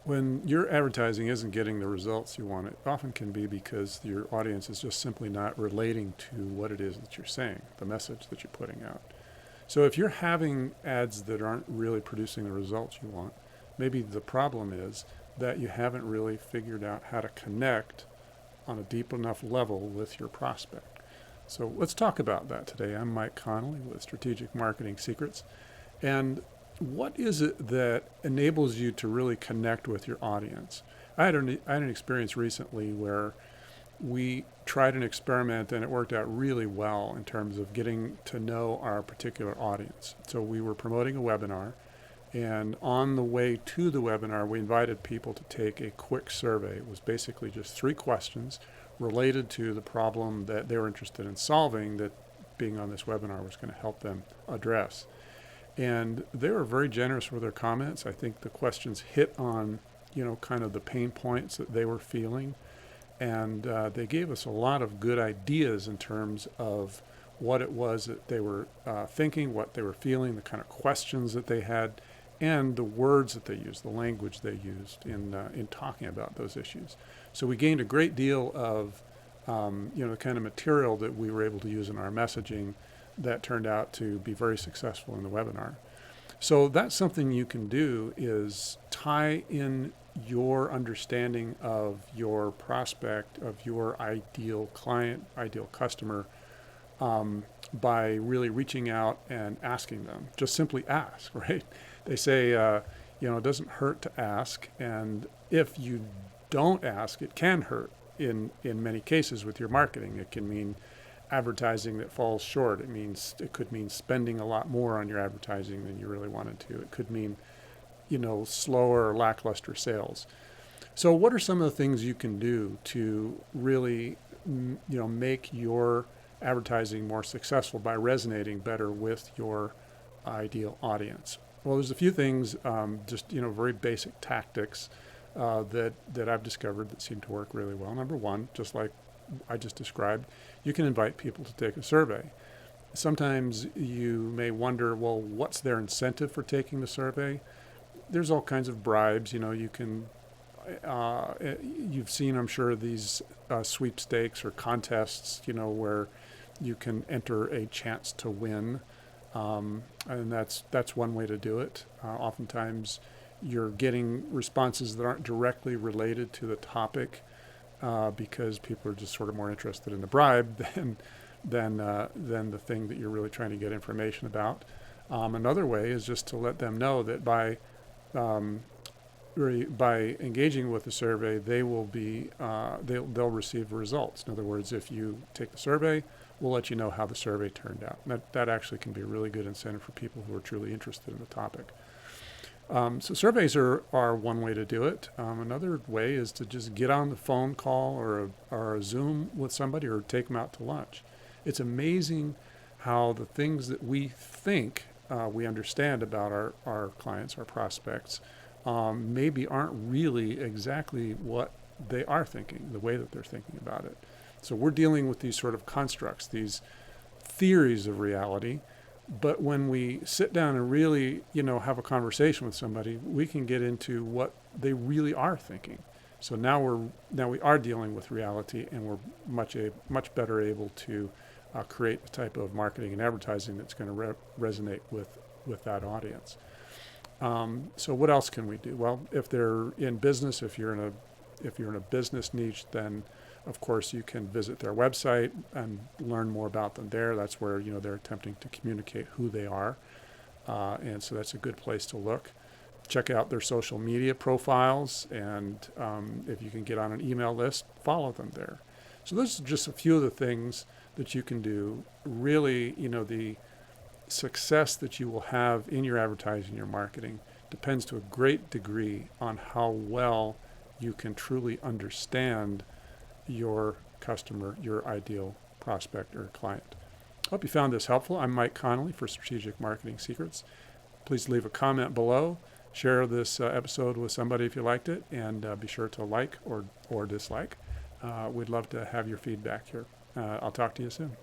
When your advertising isn't getting the results you want, it often can be because your audience is just simply not relating to what it is that you're saying, the message that you're putting out. So if you're having ads that aren't really producing the results you want, maybe the problem is that you haven't really figured out how to connect on a deep enough level with your prospect. So let's talk about that today. I'm Mike Connolly with Strategic Marketing Secrets. And what is it that enables you to really connect with your audience? I had an experience recently where we tried an experiment and it worked out really well in terms of getting to know our particular audience. So we were promoting a webinar, and on the way to the webinar, we invited people to take a quick survey. It was basically just 3 questions related to the problem that they were interested in solving that being on this webinar was going to help them address. And they were very generous with their comments. I think the questions hit on, kind of the pain points that they were feeling. And they gave us a lot of good ideas in terms of what it was that they were thinking, what they were feeling, the kind of questions that they had, and the words that they used, the language they used in talking about those issues. So we gained a great deal of, the kind of material that we were able to use in our messaging that turned out to be very successful in the webinar. So that's something you can do, is tie in your understanding of your prospect, of your ideal client, ideal customer, by really reaching out and asking them. Just simply ask, right? They say, it doesn't hurt to ask. And if you don't ask, it can hurt in many cases with your marketing. It can mean advertising that falls short. It could mean spending a lot more on your advertising than you really wanted to. It could mean, slower or lackluster sales. So what are some of the things you can do to really, make your advertising more successful by resonating better with your ideal audience? Well, there's a few things, very basic tactics that I've discovered that seem to work really well. Number one, just like I just described, you can invite people to take a survey. Sometimes you may wonder, well, what's their incentive for taking the survey? There's all kinds of bribes. You can, you've seen, I'm sure, these sweepstakes or contests, where you can enter a chance to win. And that's one way to do it. Oftentimes you're getting responses that aren't directly related to the topic, because people are just sort of more interested in the bribe than the thing that you're really trying to get information about. Another way is just to let them know that by engaging with the survey, they will be they'll receive results. In other words, if you take the survey, we'll let you know how the survey turned out. That actually can be a really good incentive for people who are truly interested in the topic. So surveys are one way to do it. Another way is to just get on the phone call or a Zoom with somebody, or take them out to lunch. It's amazing how the things that we think we understand about our clients, our prospects, maybe aren't really exactly what they are thinking, the way that they're thinking about it. So we're dealing with these sort of constructs, these theories of reality. But when we sit down and really, have a conversation with somebody, we can get into what they really are thinking. So now we are dealing with reality, and we're much better able to create the type of marketing and advertising that's going to resonate with that audience. So what else can we do? Well, if they're in business, if you're in a business niche, then of course you can visit their website and learn more about them there. That's where they're attempting to communicate who they are, and so that's a good place to look. Check out their social media profiles, and if you can get on an email list, follow them there. So those are just a few of the things that you can do. Really, the success that you will have in your advertising, your marketing, depends to a great degree on how well you can truly understand your customer, your ideal prospect or client. I hope you found this helpful. I'm Mike Connolly for Strategic Marketing Secrets. Please leave a comment below. Share this episode with somebody if you liked it, and be sure to like or dislike. We'd love to have your feedback here. I'll talk to you soon.